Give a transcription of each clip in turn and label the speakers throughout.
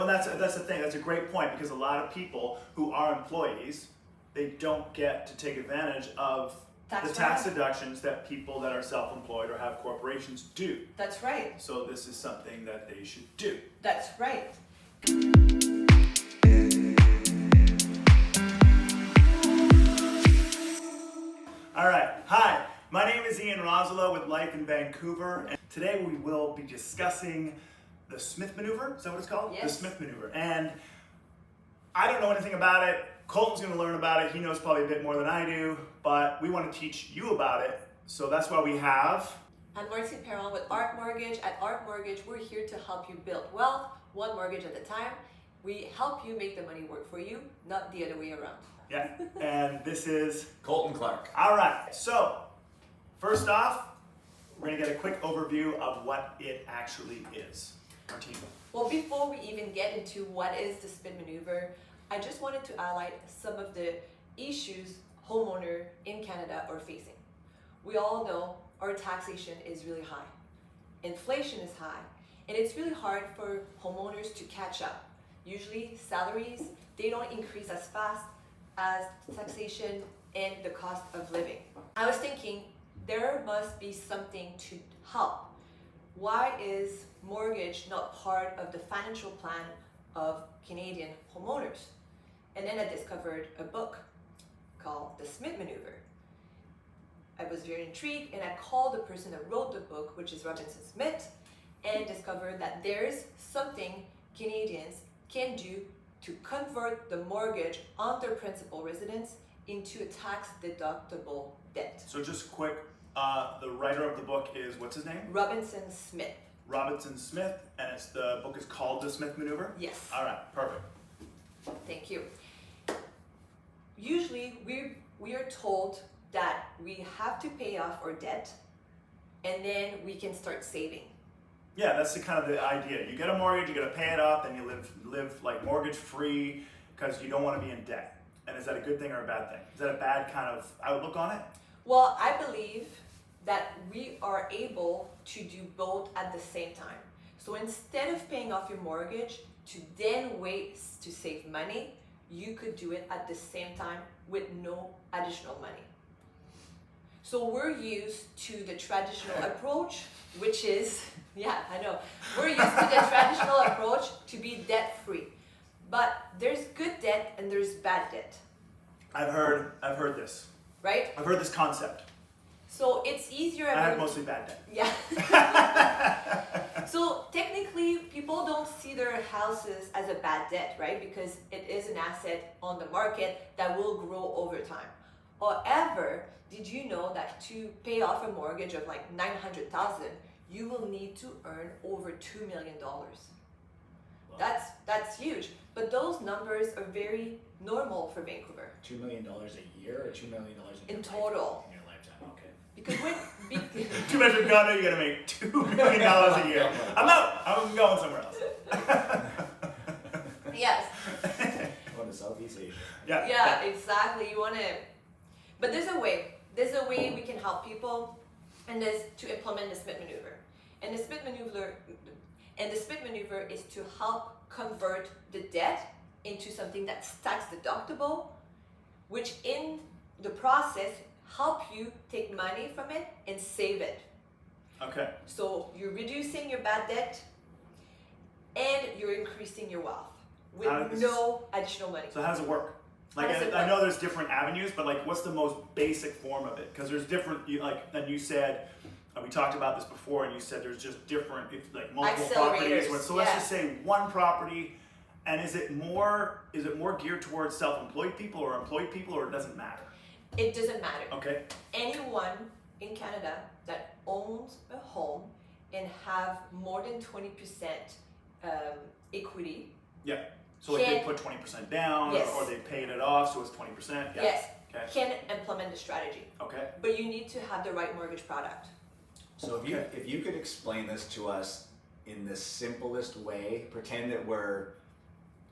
Speaker 1: that's the thing. That's a great point, because a lot of people who are employees, they don't get to take advantage of the tax deductions that people that are self-employed or have corporations do.
Speaker 2: That's right.
Speaker 1: So this is something that they should do.
Speaker 2: That's right.
Speaker 1: All right. Hi, my name is Ian Rosolo with Life in Vancouver, and today we will be discussing the Smith maneuver. Is that what it's called?
Speaker 2: Yes.
Speaker 1: The Smith maneuver. And I don't know anything about it. Colton's going to learn about it. He knows probably a bit more than I do, but we want to teach you about it. So that's why we have...
Speaker 2: I'm Marcy Perron with Art Mortgage. At Art Mortgage, we're here to help you build wealth, one mortgage at a time. We help you make the money work for you, not the other way around.
Speaker 1: Yeah, and this is...
Speaker 3: Colton Clark.
Speaker 1: All right, so first off, we're going to get a quick overview of what it actually is. Martina.
Speaker 2: Well, before we even get into what is the Smith maneuver, I just wanted to highlight some of the issues homeowners in Canada are facing. We all know our taxation is really high. Inflation is high, and it's really hard for homeowners to catch up. Usually salaries, they don't increase as fast as taxation and the cost of living. I was thinking there must be something to help. Why is mortgage not part of the financial plan of Canadian homeowners? And then I discovered a book called The Smith Maneuver. I was very intrigued, and I called the person that wrote the book, which is Robinson Smith, and discovered that there's something Canadians can do to convert the mortgage on their principal residence into a tax-deductible debt.
Speaker 1: So just quick, the writer of the book is, what's his name?
Speaker 2: Robinson Smith.
Speaker 1: Robinson Smith, and the book is called The Smith Maneuver?
Speaker 2: Yes.
Speaker 1: All right, perfect.
Speaker 2: Thank you. Usually we are told that we have to pay off our debt and then we can start saving.
Speaker 1: Yeah, that's the kind of the idea. You get a mortgage, you got to pay it off, then you live like mortgage free because you don't want to be in debt. And is that a good thing or a bad thing? Is that a bad kind of outlook on it?
Speaker 2: Well, I believe that we are able to do both at the same time. So instead of paying off your mortgage to then wait to save money, you could do it at the same time with no additional money. So we're used to the traditional approach, which is, yeah, I know, we're used to the traditional approach to be debt-free. But there's good debt and there's bad debt.
Speaker 1: I've heard this.
Speaker 2: Right?
Speaker 1: I've heard this concept.
Speaker 2: So it's easier.
Speaker 1: I have mostly bad debt.
Speaker 2: Yeah. So technically, people don't see their houses as a bad debt, right? Because it is an asset on the market that will grow over time. However, did you know that to pay off a mortgage of like $900,000, you will need to earn over $2 million? Wow. That's huge. But those numbers are very normal for Vancouver.
Speaker 3: $2 million a year or $2 million
Speaker 2: in total?
Speaker 3: In your lifetime, okay.
Speaker 2: Because when
Speaker 1: Two bedroom condo, you're gonna make $2 million a year. I'm out. I'm going somewhere else.
Speaker 2: yes.
Speaker 3: Going to Southeast Asia.
Speaker 1: Yeah.
Speaker 2: Yeah, exactly. You want to, but there's a way. There's a way we can help people, and there's to implement the Smith maneuver. And the Smith maneuver is to help convert the debt into something that's tax deductible, which in the process help you take money from it and save it.
Speaker 1: Okay.
Speaker 2: So you're reducing your bad debt and you're increasing your wealth with no additional money.
Speaker 1: So how does it work? Like, I know there's different avenues, but like, what's the most basic form of it? Because there's different, and you said, we talked about this before, and you said there's just different, like multiple properties. So let's just say one property, and is it more geared towards self-employed people or employed people, or it doesn't matter?
Speaker 2: It doesn't matter.
Speaker 1: Okay.
Speaker 2: Anyone in Canada that owns a home and have more than 20% equity.
Speaker 1: Yeah. So like they put 20% down,
Speaker 2: yes.
Speaker 1: or they paid it off, so it's 20%. Yeah.
Speaker 2: Yes.
Speaker 1: Okay.
Speaker 2: Can implement the strategy.
Speaker 1: Okay.
Speaker 2: But you need to have the right mortgage product.
Speaker 3: So if you could explain this to us in the simplest way, pretend that we're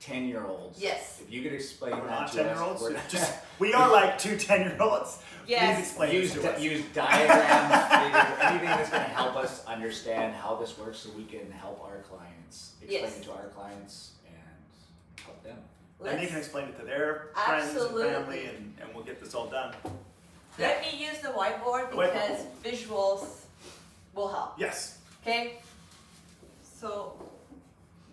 Speaker 3: 10-year-olds.
Speaker 2: Yes.
Speaker 3: If you could explain
Speaker 1: we're
Speaker 3: that
Speaker 1: not
Speaker 3: to
Speaker 1: 10-year-olds.
Speaker 3: us.
Speaker 1: We are like two 10-year-olds.
Speaker 2: Yes.
Speaker 1: Please explain this to us.
Speaker 3: Use diagrams, figures, anything that's going to help us understand how this works so we can help our clients. Explain
Speaker 2: Yes.
Speaker 3: it to our clients. And them.
Speaker 1: And they can explain it to their friends and family, and we'll get this all done.
Speaker 2: Let me use the whiteboard because visuals will help.
Speaker 1: Yes.
Speaker 2: Okay? So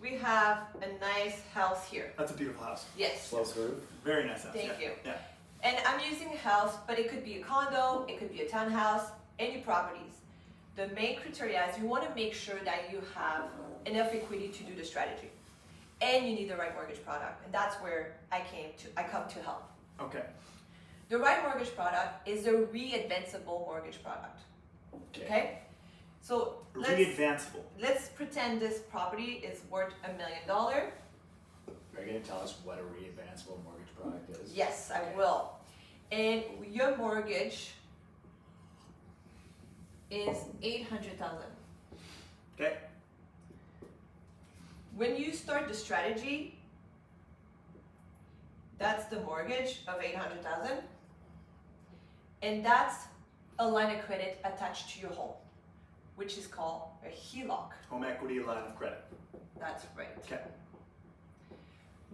Speaker 2: we have a nice house here.
Speaker 1: That's a beautiful house.
Speaker 2: Yes.
Speaker 3: Sloped roof.
Speaker 1: Very nice house.
Speaker 2: Thank you.
Speaker 1: Yeah.
Speaker 2: And I'm using a house, but it could be a condo, it could be a townhouse, any properties. The main criteria is you want to make sure that you have enough equity to do the strategy. And you need the right mortgage product. And that's where I come to help.
Speaker 1: Okay.
Speaker 2: The right mortgage product is a re-advanceable mortgage product. Okay? So let's pretend this property is worth $1 million.
Speaker 3: Are you going to tell us what a re-advanceable mortgage product is?
Speaker 2: Yes, I will. And your mortgage is $800,000.
Speaker 1: Okay.
Speaker 2: When you start the strategy, that's the mortgage of $800,000, and that's a line of credit attached to your home, which is called a HELOC.
Speaker 1: Home equity line of credit.
Speaker 2: That's right.
Speaker 1: Okay.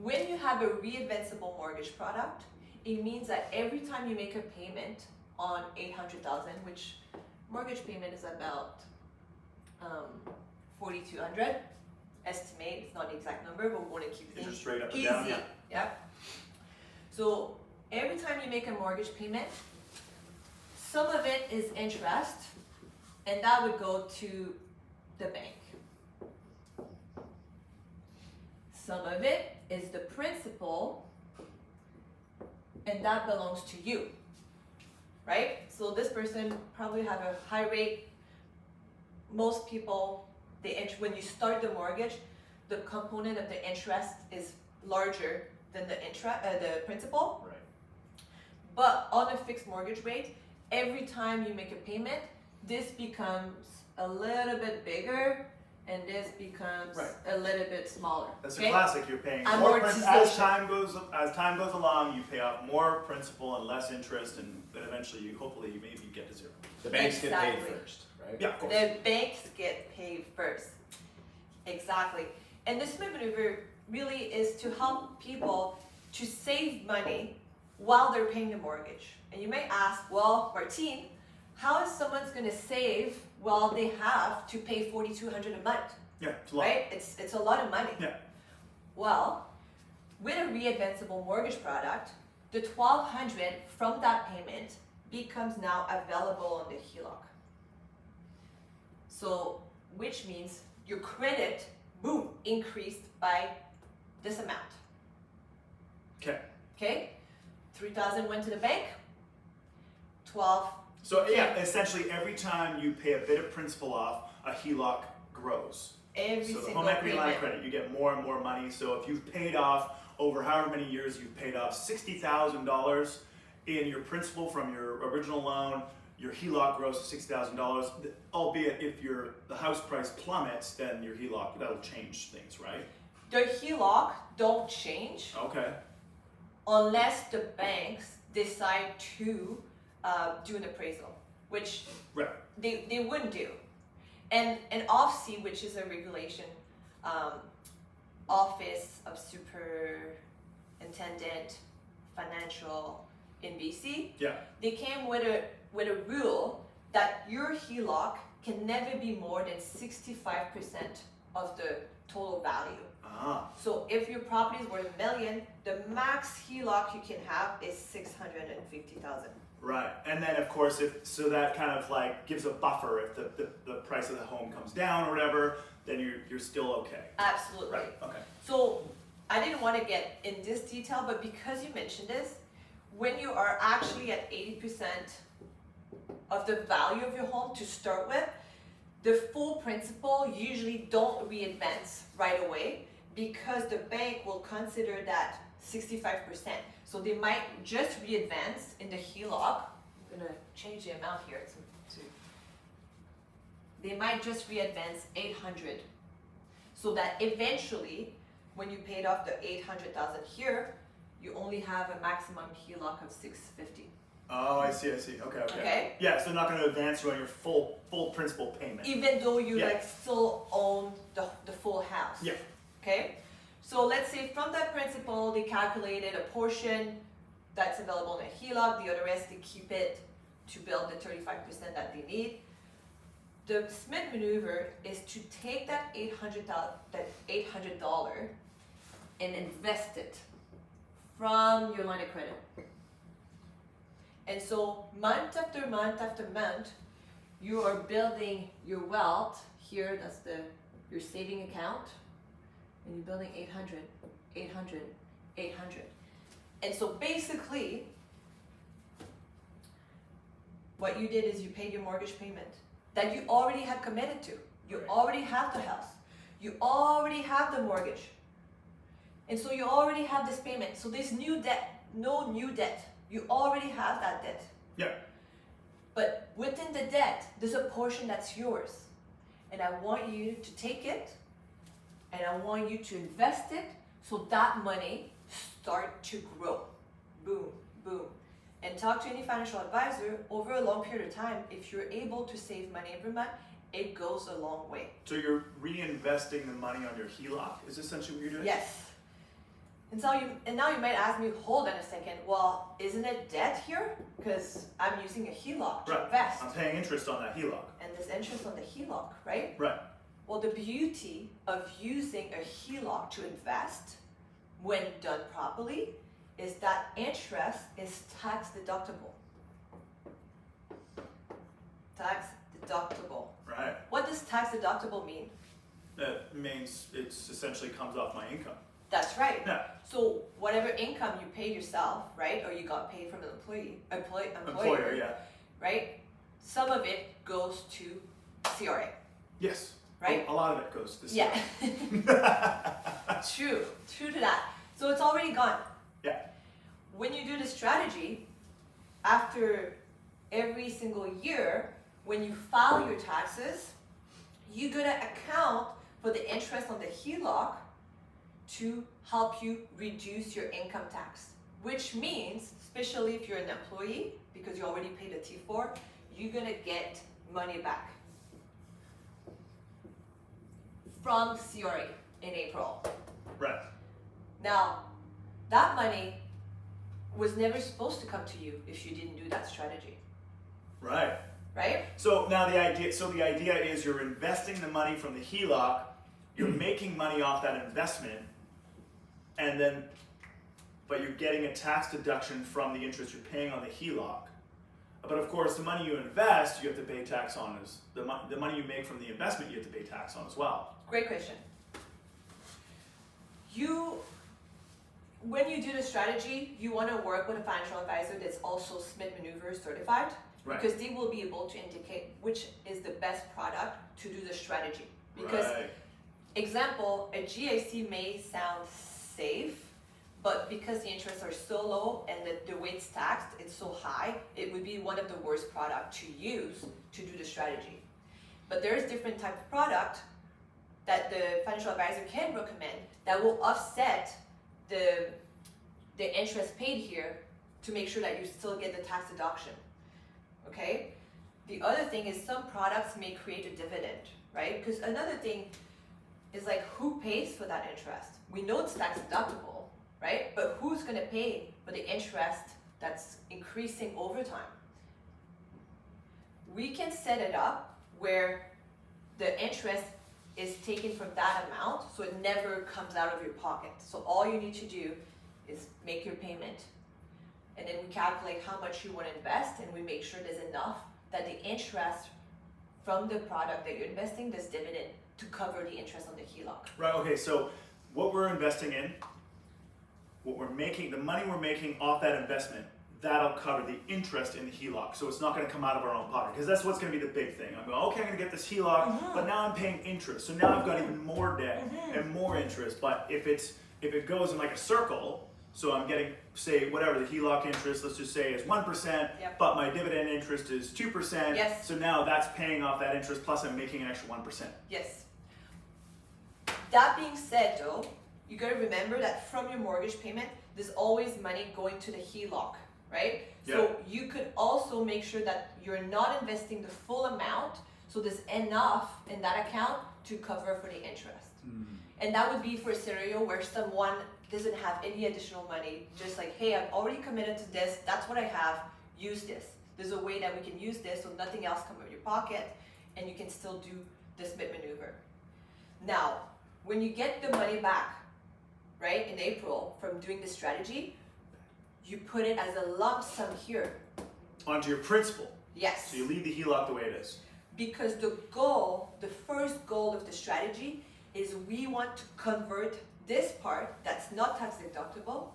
Speaker 2: When you have a re-advanceable mortgage product, it means that every time you make a payment on $800,000, which mortgage payment is about $4,200, estimate, it's not the exact number, but we want to keep things
Speaker 1: Interest rate up and
Speaker 2: easy.
Speaker 1: down, yeah.
Speaker 2: Yep. So every time you make a mortgage payment, some of it is interest, and that would go to the bank. Some of it is the principal, and that belongs to you, right? So this person probably have a high rate. Most people, when you start the mortgage, the component of the interest is larger than the principal.
Speaker 1: Right.
Speaker 2: But on a fixed mortgage rate, every time you make a payment, this becomes a little bit bigger, and this becomes a little bit smaller.
Speaker 1: That's a classic. You're paying more as time goes along. You pay off more principal and less interest, and then eventually, hopefully, you maybe get to zero.
Speaker 3: The banks get paid first, right?
Speaker 2: Yeah, of course. The banks get paid first. Exactly. And this maneuver really is to help people to save money while they're paying the mortgage. And you may ask, well, Martine, how is someone going to save while they have to pay $4,200 a month?
Speaker 1: Yeah, it's a lot.
Speaker 2: Right? It's a lot of money.
Speaker 1: Yeah.
Speaker 2: Well, with a re-advanceable mortgage product, the $1,200 from that payment becomes now available on the HELOC. So, which means your credit, boom, increased by this amount.
Speaker 1: Okay.
Speaker 2: Okay? 3,000 went to the bank. 12.
Speaker 1: So yeah, essentially every time you pay a bit of principal off, a HELOC grows.
Speaker 2: Every
Speaker 1: so the
Speaker 2: single
Speaker 1: home equity line of
Speaker 2: payment.
Speaker 1: credit, you get more and more money. So if you've paid off over however many years you've paid off $60,000 in your principal from your original loan, your HELOC grows to $60,000. Albeit if the house price plummets, then your HELOC, that'll change things, right?
Speaker 2: The HELOC don't change
Speaker 1: Okay.
Speaker 2: unless the banks decide to do an appraisal, which they wouldn't do. And an OFC, which is a regulation, Office of Superintendent Financial in BC, they came with a rule that your HELOC can never be more than 65% of the total value. So if your property is worth $1 million, the max HELOC you can have is $650,000.
Speaker 1: Right, and then of course, that kind of like gives a buffer if the price of the home comes down or whatever, then you're still okay.
Speaker 2: Absolutely.
Speaker 1: Right. Okay.
Speaker 2: So I didn't want to get in this detail, but because you mentioned this, when you are actually at 80% of the value of your home to start with, the full principal usually don't re-advance right away because the bank will consider that 65%. So they might just re-advance in the HELOC. I'm gonna change the amount here they might just re-advance 800. So that eventually, when you paid off the 800,000 here, you only have a maximum HELOC of 650.
Speaker 1: Oh, I see. Okay. Yeah, so they're not going to advance you on your full principal payment.
Speaker 2: Even though you still own the full house.
Speaker 1: Yeah.
Speaker 2: Okay? So let's say from that principal, they calculated a portion that's available in a HELOC, the other rest they keep it to build the 35% that they need. The Smith maneuver is to take that $800 and invest it from your line of credit. And so month after month after month, you are building your wealth. Here, that's your saving account. And you're building 800, 800, 800. And so basically, what you did is you paid your mortgage payment that you already had committed to. You already have the house. You already have the mortgage. And so you already have this payment. So there's new debt, no new debt. You already have that debt.
Speaker 1: Yeah.
Speaker 2: But within the debt, there's a portion that's yours. And I want you to take it and I want you to invest it so that money start to grow. Boom, boom. And talk to any financial advisor over a long period of time. If you're able to save money every month, it goes a long way.
Speaker 1: So you're reinvesting the money on your HELOC, is essentially what you're doing?
Speaker 2: Yes. And now you might ask me, hold on a second, well, isn't it debt here? Because I'm using a HELOC to invest.
Speaker 1: I'm paying interest on that HELOC.
Speaker 2: And there's interest on the HELOC, right?
Speaker 1: Right.
Speaker 2: Well, the beauty of using a HELOC to invest, when done properly, is that interest is tax deductible. Tax deductible.
Speaker 1: Right.
Speaker 2: What does tax deductible mean?
Speaker 1: That means it essentially comes off my income.
Speaker 2: That's right.
Speaker 1: Yeah.
Speaker 2: So whatever income you paid yourself, right, or you got paid from an employer,
Speaker 1: yeah.
Speaker 2: right? Some of it goes to CRA.
Speaker 1: Yes.
Speaker 2: Right?
Speaker 1: A lot of it goes to the
Speaker 2: Yeah. True to that. So it's already gone.
Speaker 1: Yeah.
Speaker 2: When you do the strategy, after every single year, when you file your taxes, you're gonna account for the interest on the HELOC to help you reduce your income tax. Which means, especially if you're an employee, because you already paid a T4, you're gonna get money back from CRA in April.
Speaker 1: Right.
Speaker 2: Now, that money was never supposed to come to you if you didn't do that strategy,
Speaker 1: Right.
Speaker 2: right?
Speaker 1: So now the idea is you're investing the money from the HELOC, you're making money off that investment, but you're getting a tax deduction from the interest you're paying on the HELOC. But of course, the money you invest, you have to pay tax on the money you make from the investment, you have to pay tax on as well.
Speaker 2: Great question. When you do the strategy, you want to work with a financial advisor that's also Smith Maneuver certified,
Speaker 1: Right.
Speaker 2: because they will be able to indicate which is the best product to do the strategy. Because,
Speaker 1: Right.
Speaker 2: example, a GIC may sound safe, but because the interests are so low and the way it's taxed, it's so high, it would be one of the worst products to use to do the strategy. But there's different type of product that the financial advisor can recommend that will offset the interest paid here to make sure that you still get the tax deduction. Okay? The other thing is some products may create a dividend, right? Because another thing is like, who pays for that interest? We know it's tax deductible, right? But who's gonna pay for the interest that's increasing over time? We can set it up where the interest is taken from that amount, so it never comes out of your pocket. So all you need to do is make your payment, and then we calculate how much you want to invest, and we make sure there's enough that the interest from the product that you're investing, this dividend, to cover the interest on the HELOC.
Speaker 1: Right, okay, so what we're investing in, the money we're making off that investment, that'll cover the interest in the HELOC. So it's not gonna come out of our own pocket, because that's what's gonna be the big thing. I'm going, okay, I'm gonna get this HELOC, but now I'm paying interest. So now I've got even more debt and more interest. But if it goes in like a circle, so I'm getting, say, whatever the HELOC interest, let's just say is 1%,
Speaker 2: Yep.
Speaker 1: but my dividend interest is 2%.
Speaker 2: Yes.
Speaker 1: So now that's paying off that interest, plus I'm making an extra 1%.
Speaker 2: Yes. That being said though, you gotta remember that from your mortgage payment, there's always money going to the HELOC, right?
Speaker 1: Yeah.
Speaker 2: So you could also make sure that you're not investing the full amount, so there's enough in that account to cover for the interest. And that would be for a scenario where someone doesn't have any additional money, just like, hey, I'm already committed to this, that's what I have, use this. There's a way that we can use this so nothing else comes out of your pocket and you can still do the split maneuver. Now, when you get the money back, right, in April from doing this strategy, you put it as a lump sum here.
Speaker 1: Onto your principal.
Speaker 2: Yes.
Speaker 1: So you leave the HELOC the way it is.
Speaker 2: Because the goal, the first goal of the strategy is we want to convert this part that's not tax deductible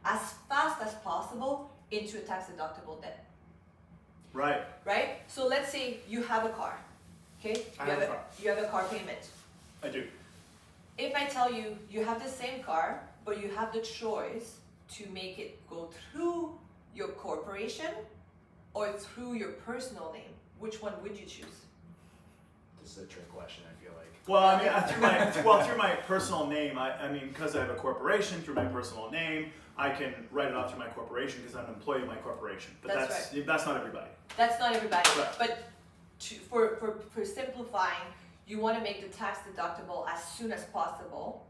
Speaker 2: as fast as possible into a tax deductible debt.
Speaker 1: Right.
Speaker 2: Right? So let's say you have a car. Okay? You have a car payment.
Speaker 1: I do.
Speaker 2: If I tell you you have the same car, but you have the choice to make it go through your corporation or through your personal name, which one would you choose?
Speaker 3: This is a trick question, I feel like.
Speaker 1: Well, I mean, through my personal name, I mean, because I have a corporation, through my personal name, I can write it off through my corporation because I'm an employee of my corporation. But that's not everybody.
Speaker 2: That's not everybody.
Speaker 1: Right.
Speaker 2: But for simplifying, you want to make the tax deductible as soon as possible.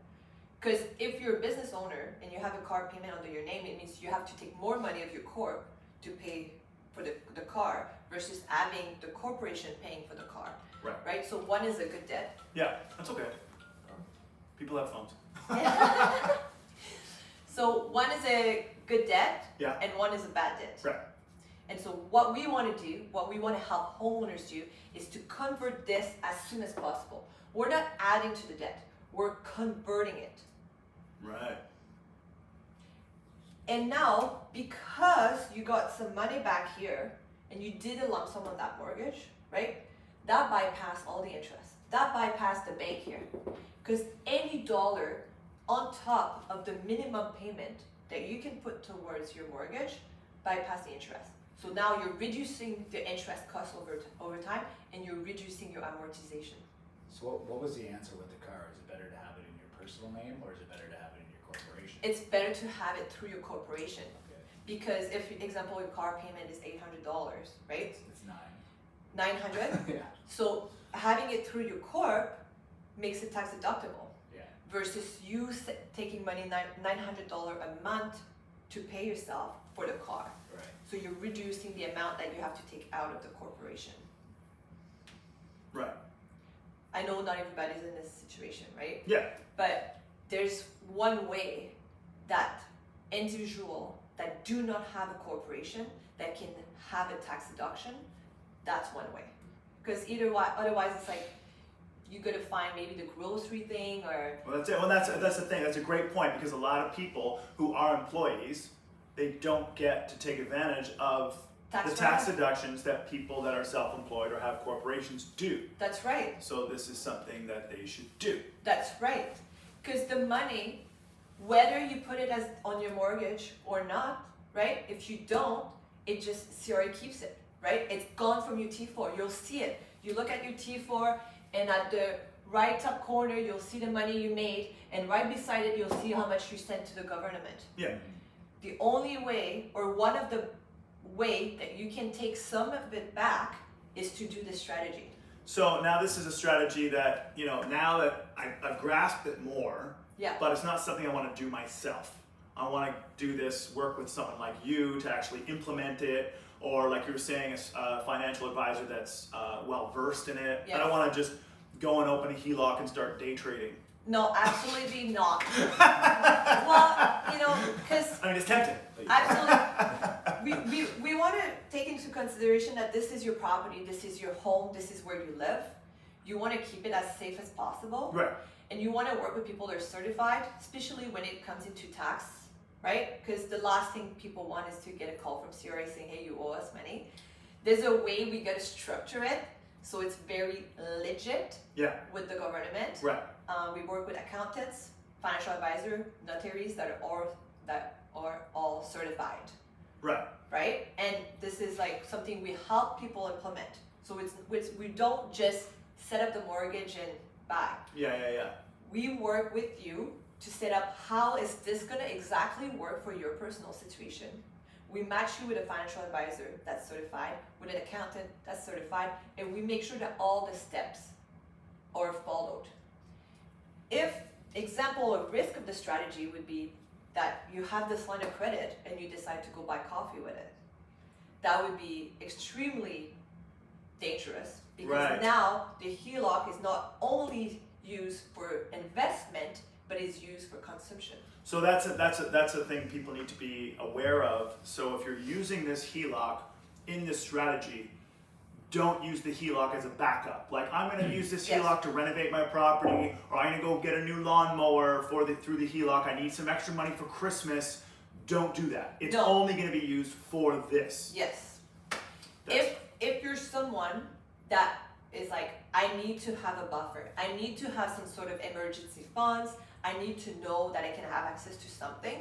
Speaker 2: Because if you're a business owner and you have a car payment under your name, it means you have to take more money of your corp to pay for the car versus having the corporation paying for the car.
Speaker 1: Right.
Speaker 2: Right? So one is a good debt.
Speaker 1: Yeah, that's okay. People have phones.
Speaker 2: So one is a good debt,
Speaker 1: Yeah.
Speaker 2: and one is a bad debt.
Speaker 1: Right.
Speaker 2: And so what we want to do, what we want to help homeowners do, is to convert this as soon as possible. We're not adding to the debt, we're converting it.
Speaker 1: Right.
Speaker 2: And now, because you got some money back here, and you did a lump sum on that mortgage, right? That bypassed all the interest. That bypassed the bank here. Because any dollar on top of the minimum payment that you can put towards your mortgage bypass the interest. So now you're reducing the interest cost over time, and you're reducing your amortization.
Speaker 3: So what was the answer with the car? Is it better to have it in your personal name or is it better to have it in your corporation?
Speaker 2: It's better to have it through your corporation.
Speaker 3: Okay.
Speaker 2: Because if, for example, your car payment is $800, right?
Speaker 3: It's 9.
Speaker 2: 900.
Speaker 3: Yeah.
Speaker 2: So having it through your corp makes it tax deductible.
Speaker 3: Yeah.
Speaker 2: Versus you taking money $900 a month to pay yourself for the car.
Speaker 3: Right.
Speaker 2: So you're reducing the amount that you have to take out of the corporation.
Speaker 1: Right.
Speaker 2: I know not everybody's in this situation, right?
Speaker 1: Yeah.
Speaker 2: But there's one way that individual that do not have a corporation that can have a tax deduction. That's one way. Because otherwise it's like you gotta find maybe the grocery thing or.
Speaker 1: Well, that's it. Well, that's the thing. That's a great point because a lot of people who are employees, they don't get to take advantage of the tax deductions that people that are self-employed or have corporations do.
Speaker 2: That's right.
Speaker 1: So this is something that they should do.
Speaker 2: That's right. Because the money, whether you put it as on your mortgage or not, right? If you don't, it just CRA keeps it, right? It's gone from your T4. You'll see it. You look at your T4, and at the right top corner, you'll see the money you made, and right beside it, you'll see how much you sent to the government.
Speaker 1: Yeah.
Speaker 2: The only way, or one of the way that you can take some of it back is to do this strategy.
Speaker 1: So now this is a strategy that, now that I've grasped it more,
Speaker 2: Yeah.
Speaker 1: but it's not something I want to do myself. I want to do this, work with someone like you to actually implement it, or like you were saying, a financial advisor that's well-versed in it.
Speaker 2: Yes.
Speaker 1: I don't want to just go and open a HELOC and start day trading.
Speaker 2: No, absolutely not. Well, because
Speaker 1: I mean, it's tempting.
Speaker 2: absolutely, we want to take into consideration that this is your property, this is your home, this is where you live. You want to keep it as safe as possible.
Speaker 1: Right.
Speaker 2: And you want to work with people that are certified, especially when it comes into tax, right? Because the last thing people want is to get a call from CRA saying, hey, you owe us money. There's a way we got to structure it so it's very legit with the government.
Speaker 1: Right.
Speaker 2: We work with accountants, financial advisor, notaries that are all certified.
Speaker 1: Right.
Speaker 2: Right? And this is like something we help people implement. So we don't just set up the mortgage and buy.
Speaker 1: Yeah.
Speaker 2: We work with you to set up how is this gonna exactly work for your personal situation. We match you with a financial advisor that's certified, with an accountant that's certified, and we make sure that all the steps are followed. If example of risk of the strategy would be that you have this line of credit and you decide to go buy coffee with it. That would be extremely dangerous because now the HELOC is not only used for investment, but is used for consumption.
Speaker 1: So that's a thing people need to be aware of. So if you're using this HELOC in this strategy, don't use the HELOC as a backup. Like, I'm going to use this HELOC to renovate my property, or I'm going to go get a new lawnmower through the HELOC. I need some extra money for Christmas. Don't do that. It's only going to be used for this.
Speaker 2: Yes. If you're someone that is like, I need to have a buffer, I need to have some sort of emergency funds, I need to know that I can have access to something,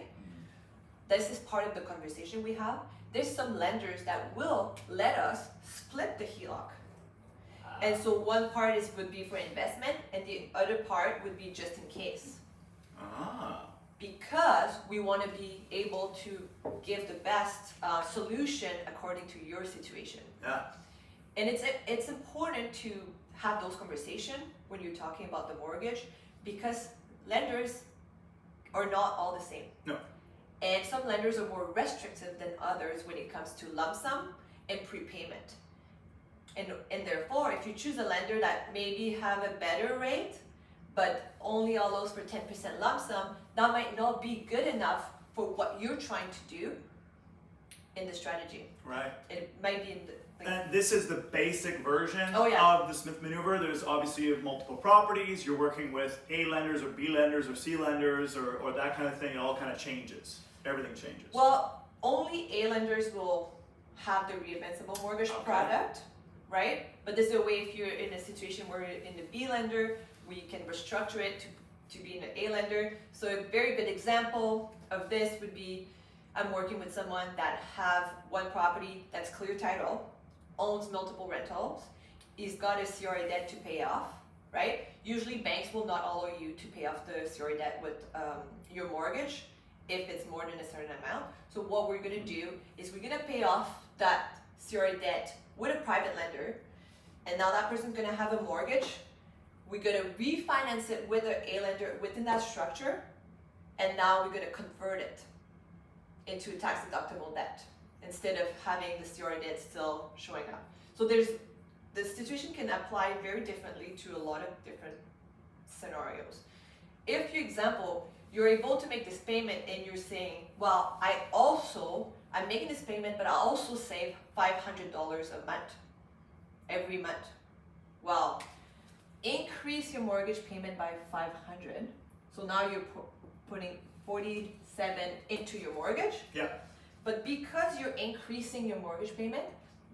Speaker 2: this is part of the conversation we have. There's some lenders that will let us split the HELOC. And so one part would be for investment and the other part would be just in case. Because we want to be able to give the best solution according to your situation.
Speaker 1: Yeah.
Speaker 2: And it's important to have those conversations when you're talking about the mortgage, because lenders are not all the same.
Speaker 1: No.
Speaker 2: And some lenders are more restrictive than others when it comes to lump sum and prepayment. And therefore, if you choose a lender that maybe have a better rate, but only allows for 10% lump sum, that might not be good enough for what you're trying to do in the strategy.
Speaker 1: Right.
Speaker 2: It might be in the...
Speaker 1: And this is the basic version
Speaker 2: of
Speaker 1: the Smith maneuver. There's obviously you have multiple properties. You're working with A lenders or B lenders or C lenders or that kind of thing. It all kind of changes. Everything changes.
Speaker 2: Well, only A lenders will have the reinvestable mortgage product, right? But there's a way if you're in a situation where you're in the B lender, we can restructure it to be in an A lender. So a very good example of this would be, I'm working with someone that have one property that's clear title, owns multiple rentals, he's got a CRA debt to pay off, right? Usually banks will not allow you to pay off the CRA debt with your mortgage if it's more than a certain amount. So what we're gonna do is we're gonna pay off that CRA debt with a private lender, and now that person's gonna have a mortgage. We're gonna refinance it with an A lender within that structure, and now we're gonna convert it into a tax deductible debt instead of having the CRA debt still showing up. So the situation can apply very differently to a lot of different scenarios. If, for example, you're able to make this payment and you're saying, well, I'm making this payment, but I also save $500 a month, every month. Well, increase your mortgage payment by $500. So now you're putting $47 into your mortgage.
Speaker 1: Yeah.
Speaker 2: But because you're increasing your mortgage payment,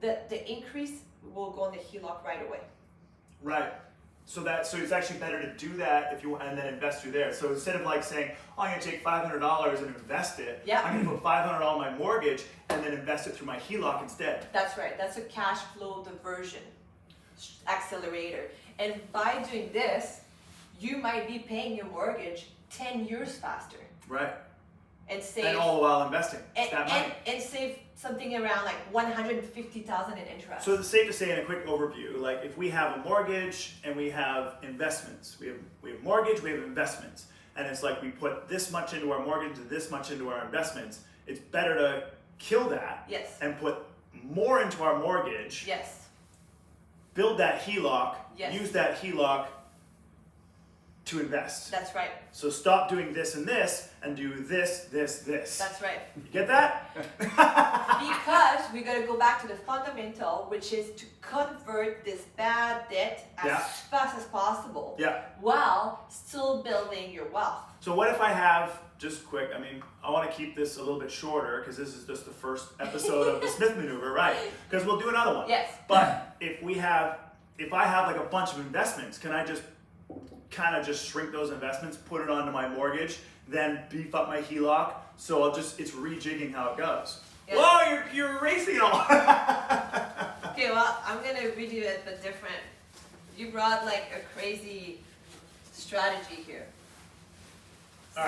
Speaker 2: the increase will go on the HELOC right away.
Speaker 1: Right. So it's actually better to do that if you and then invest through there. So instead of like saying, oh, I'm gonna take $500 and invest it, I'm gonna put $500 on my mortgage and then invest it through my HELOC instead.
Speaker 2: That's right. That's a cash flow diversion accelerator. And by doing this, you might be paying your mortgage 10 years faster.
Speaker 1: Right.
Speaker 2: And save.
Speaker 1: And all the while investing that money.
Speaker 2: And save something around like $150,000 in interest.
Speaker 1: So it's safe to say in a quick overview, like if we have a mortgage and we have investments, we have mortgage, we have investments, and it's like we put this much into our mortgage and this much into our investments. It's better to kill that and put more into our mortgage.
Speaker 2: Yes.
Speaker 1: Build that HELOC. Use that HELOC to invest.
Speaker 2: That's right.
Speaker 1: So stop doing this and do this.
Speaker 2: That's right.
Speaker 1: You get that?
Speaker 2: Because we got to go back to the fundamental, which is to convert this bad debt as fast as possible while still building your wealth.
Speaker 1: So what if I have, just quick, I mean, I want to keep this a little bit shorter because this is just the first episode of the Smith maneuver, right? Because we'll do another one.
Speaker 2: Yes.
Speaker 1: But if I have like a bunch of investments, can I just kind of just shrink those investments, put it onto my mortgage, then beef up my HELOC? So it's rejigging how it goes. Yeah. Whoa, you're erasing it all.
Speaker 2: Okay, well, I'm gonna redo it, but different. You brought like a crazy strategy here. So,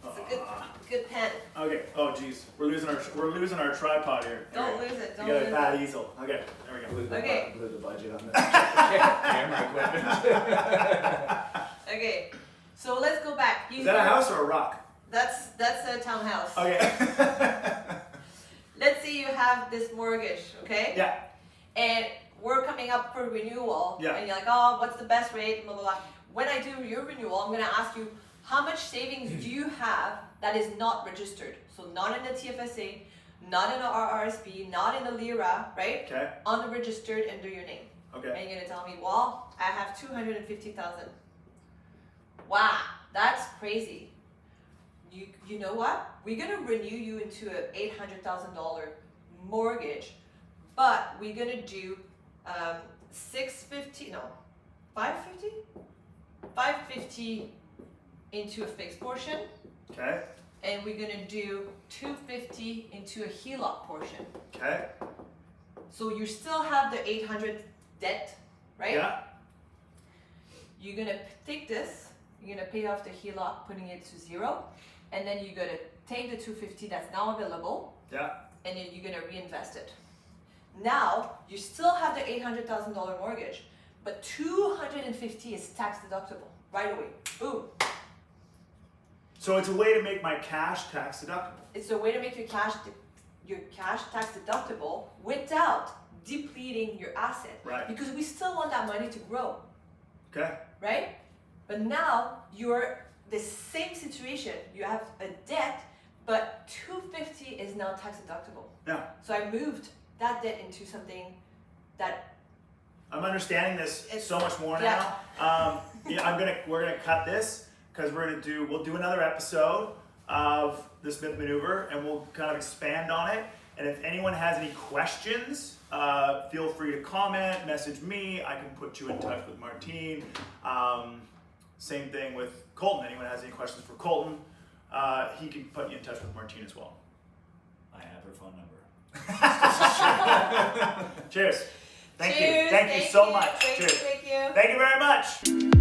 Speaker 2: it's a good pen.
Speaker 1: Okay. Oh, geez, we're losing our tripod here.
Speaker 2: Don't lose it. Don't
Speaker 1: you got
Speaker 2: lose
Speaker 1: a bad easel. Okay, there we go.
Speaker 3: blew the,
Speaker 2: Okay.
Speaker 3: blew the budget on the camera equipment.
Speaker 2: Okay, so let's go back.
Speaker 1: Is that a house or a rock?
Speaker 2: That's a townhouse.
Speaker 1: Okay.
Speaker 2: Let's say you have this mortgage, okay?
Speaker 1: Yeah.
Speaker 2: And we're coming up for renewal.
Speaker 1: Yeah.
Speaker 2: And you're like, oh, what's the best rate? Blah, blah, blah. When I do your renewal, I'm gonna ask you, how much savings do you have that is not registered? So not in the TFSA, not in the RRSP, not in the LIRA, right?
Speaker 1: Okay.
Speaker 2: Unregistered under your name.
Speaker 1: Okay.
Speaker 2: And you're gonna tell me, well, I have 250,000. Wow, that's crazy. You know what? We're gonna renew you into an $800,000 mortgage, but we're gonna do 550 into a fixed portion,
Speaker 1: Okay.
Speaker 2: and we're gonna do 250 into a HELOC portion.
Speaker 1: Okay.
Speaker 2: So you still have the 800 debt, right?
Speaker 1: Yeah.
Speaker 2: You're gonna take this, you're gonna pay off the HELOC, putting it to 0, and then you're gonna take the 250 that's now available,
Speaker 1: Yeah.
Speaker 2: and then you're gonna reinvest it. Now, you still have the $800,000 mortgage, but 250 is tax deductible right away. Boom.
Speaker 1: So it's a way to make my cash tax deductible.
Speaker 2: It's a way to make your cash tax deductible without depleting your asset.
Speaker 1: Right.
Speaker 2: Because we still want that money to grow,
Speaker 1: Okay.
Speaker 2: right? But now you're the same situation. You have a debt, but 250 is now tax deductible.
Speaker 1: Yeah.
Speaker 2: So I moved that debt into something that
Speaker 1: I'm understanding this
Speaker 2: It's-
Speaker 1: so much more
Speaker 2: yeah.
Speaker 1: now. We're gonna cut this because we'll do another episode of the Smith Maneuver and we'll kind of expand on it. And if anyone has any questions, feel free to comment, message me. I can put you in touch with Martine. Same thing with Colton. Anyone has any questions for Colton, he can put you in touch with Martine as well.
Speaker 3: I have her phone number.
Speaker 1: Cheers. Thank
Speaker 2: Cheers,
Speaker 1: you. Thank you so much.
Speaker 2: Thank
Speaker 1: Cheers.
Speaker 2: you.
Speaker 1: Thank you very much.